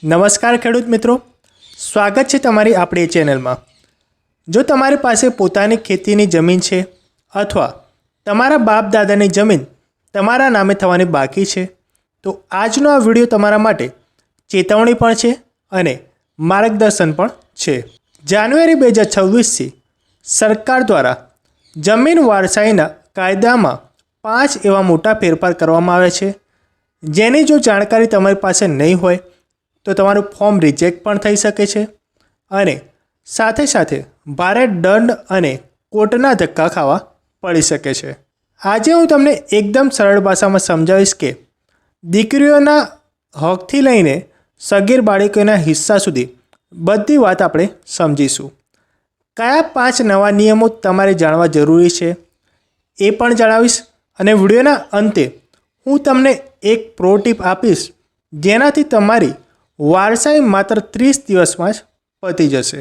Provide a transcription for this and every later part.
નમસ્કાર ખેડૂત મિત્રો, સ્વાગત છે તમારી આપણી ચેનલમાં। જો તમારી પાસે પોતાની ખેતીની જમીન છે અથવા તમારા બાપ દાદાની જમીન તમારા નામે થવાની બાકી છે તો આજનો આ વિડીયો તમારા માટે ચેતવણી પણ છે અને માર્ગદર્શન પણ છે। જાન્યુઆરી 2026થી સરકાર દ્વારા જમીન વારસાઈના કાયદામાં 5 એવા મોટા ફેરફાર કરવામાં આવ્યા છે, જેની જો જાણકારી તમારી પાસે નહીં હોય તો તમારું ફોર્મ રિજેક્ટ પણ થઈ શકે છે અને સાથે સાથે ભારે દંડ અને કોર્ટના ધક્કા ખાવા પડી શકે છે। આજે હું તમને એકદમ સરળ ભાષામાં સમજાવીશ કે દીકરીઓના હકથી લઈને સગીર બાળકોના હિસ્સા સુધી બધી વાત આપણે સમજીશું। કયા 5 નવા નિયમો તમારે જાણવા જરૂરી છે એ પણ જણાવીશ અને વિડીયોના અંતે હું તમને એક પ્રો ટીપ આપીશ, જેનાથી તમારી વારસાઈ માત્ર 30 દિવસમાં જ પતી જશે।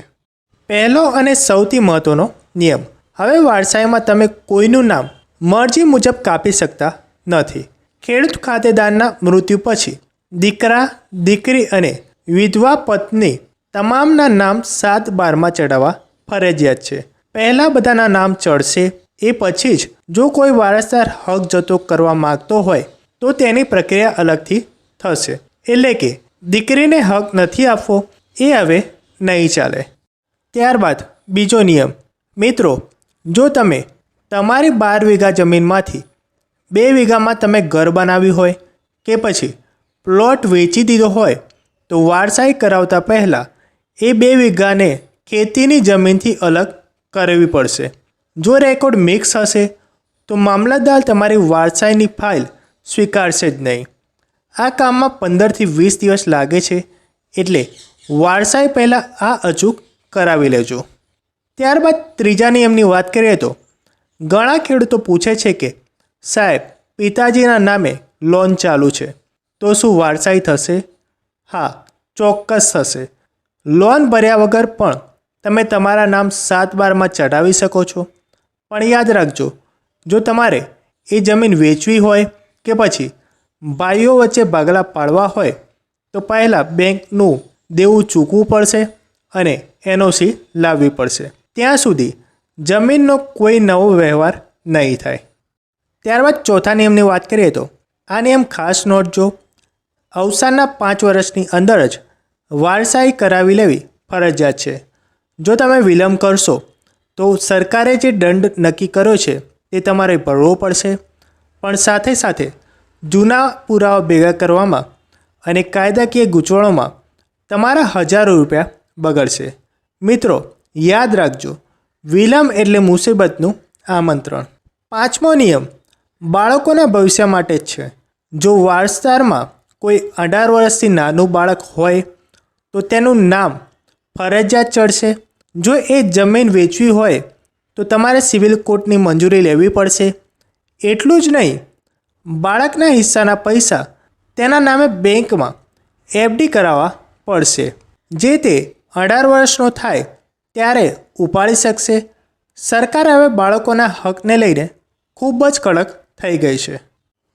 પહેલો અને સૌથી મહત્ત્વનો નિયમ, હવે વારસાઈમાં તમે કોઈનું નામ મરજી મુજબ કાપી શકતા નથી। ખેડૂત ખાતેદારના મૃત્યુ પછી દીકરા, દીકરી અને વિધવા પત્ની તમામના નામ 7/12માં ચડાવવા ફરજિયાત છે। પહેલાં બધાના નામ ચડશે, એ પછી જ જો કોઈ વારસદાર હક જતો કરવા માગતો હોય તો તેની પ્રક્રિયા અલગથી થશે, એટલે કે દીકરીને હક નથી આપવો એ હવે નહીં ચાલે। ત્યારબાદ બીજો નિયમ, મિત્રો, જો તમે તમારી 12 વીઘા જમીનમાંથી 2 વીઘામાં તમે ઘર બનાવ્યું હોય કે પછી પ્લોટ વેચી દીધો હોય તો વારસાઈ કરાવતા પહેલાં એ 2 વીઘાને ખેતીની જમીનથી અલગ કરવી પડશે। જો રેકોર્ડ મિક્સ હશે તો મામલતદાર તમારી વારસાઈની ફાઇલ સ્વીકારશે જ નહીં। આ કામમાં 15 થી 20 દિવસ લાગે છે, એટલે વારસાઈ પહેલાં આ અચૂક કરાવી લેજો। ત્યારબાદ ત્રીજા નિયમની વાત કરીએ તો ઘણા ખેડૂતો પૂછે છે કે સાહેબ, પિતાજીના નામે લોન ચાલુ છે તો શું વારસાઈ થશે? હા, ચોક્કસ થશે। લોન ભર્યા વગર પણ તમે તમારા નામ 7/12માં ચડાવી શકો છો, પણ યાદ રાખજો, જો તમારે એ જમીન વેચવી હોય કે પછી ભાઈઓ વચ્ચે ભાગલા પાડવા હોય તો પહેલાં બેંકનું દેવું ચૂકવવું પડશે અને NOC લાવવી પડશે। ત્યાં સુધી જમીનનો કોઈ નવો વ્યવહાર નહીં થાય। ત્યારબાદ ચોથા નિયમની વાત કરીએ તો આ નિયમ ખાસ નોંધજો, અવસાનના 5 વર્ષની અંદર જ વારસાઈ કરાવી લેવી ફરજિયાત છે। જો તમે વિલંબ કરશો તો સરકારે જે દંડ નક્કી કર્યો છે તે તમારે ભરવો પડશે, પણ સાથે સાથે જૂના પુરાવા ભેગા કરવામાં અને કાયદાકીય ગૂંચવણોમાં તમારા હજારો રૂપિયા બગડશે। મિત્રો, યાદ રાખજો, વિલંબ એટલે મુસીબતનું આમંત્રણ। પાંચમો નિયમ બાળકોના ભવિષ્ય માટે જ છે। જો વારસદારમાં કોઈ 18 વર્ષથી નાનું બાળક હોય તો તેનું નામ ફરજિયાત ચડશે। જો એ જમીન વેચવી હોય તો તમારે સિવિલ કોર્ટની મંજૂરી લેવી પડશે। એટલું જ નહીં, બાળકના હિસ્સાના પૈસા તેના નામે બેંકમાં FD કરાવવા પડશે, જે તે 18 વર્ષનો થાય ત્યારે ઉપાડી શકશે। સરકાર હવે બાળકોના હકને લઈને ખૂબ જ કડક થઈ ગઈ છે।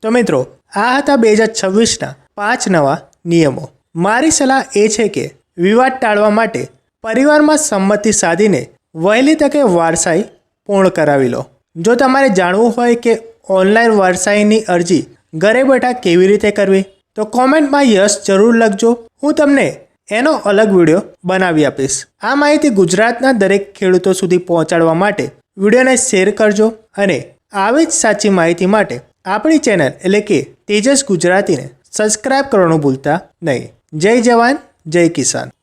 તો મિત્રો, આ હતા 2026ના 5 નવા નિયમો। મારી સલાહ એ છે કે વિવાદ ટાળવા માટે પરિવારમાં સંમતિ સાધીને વહેલી તકે વારસાઈ પૂર્ણ કરાવી લો। જો તમારે જાણવું હોય કે ઓનલાઈન વારસાઈની અરજી ઘરે બેઠા કેવી રીતે કરવી તો કોમેન્ટમાં યસ જરૂર લખજો, હું તમને એનો અલગ વિડીયો બનાવી આપીશ। આ માહિતી ગુજરાતના દરેક ખેડૂતો સુધી પહોંચાડવા માટે વિડીયોને શેર કરજો અને આવી જ સાચી માહિતી માટે આપણી ચેનલ એટલે કે તેજસ ગુજરાતીને સબસ્ક્રાઈબ કરવાનું ભૂલતા નહીં। જય જવાન, જય કિસાન।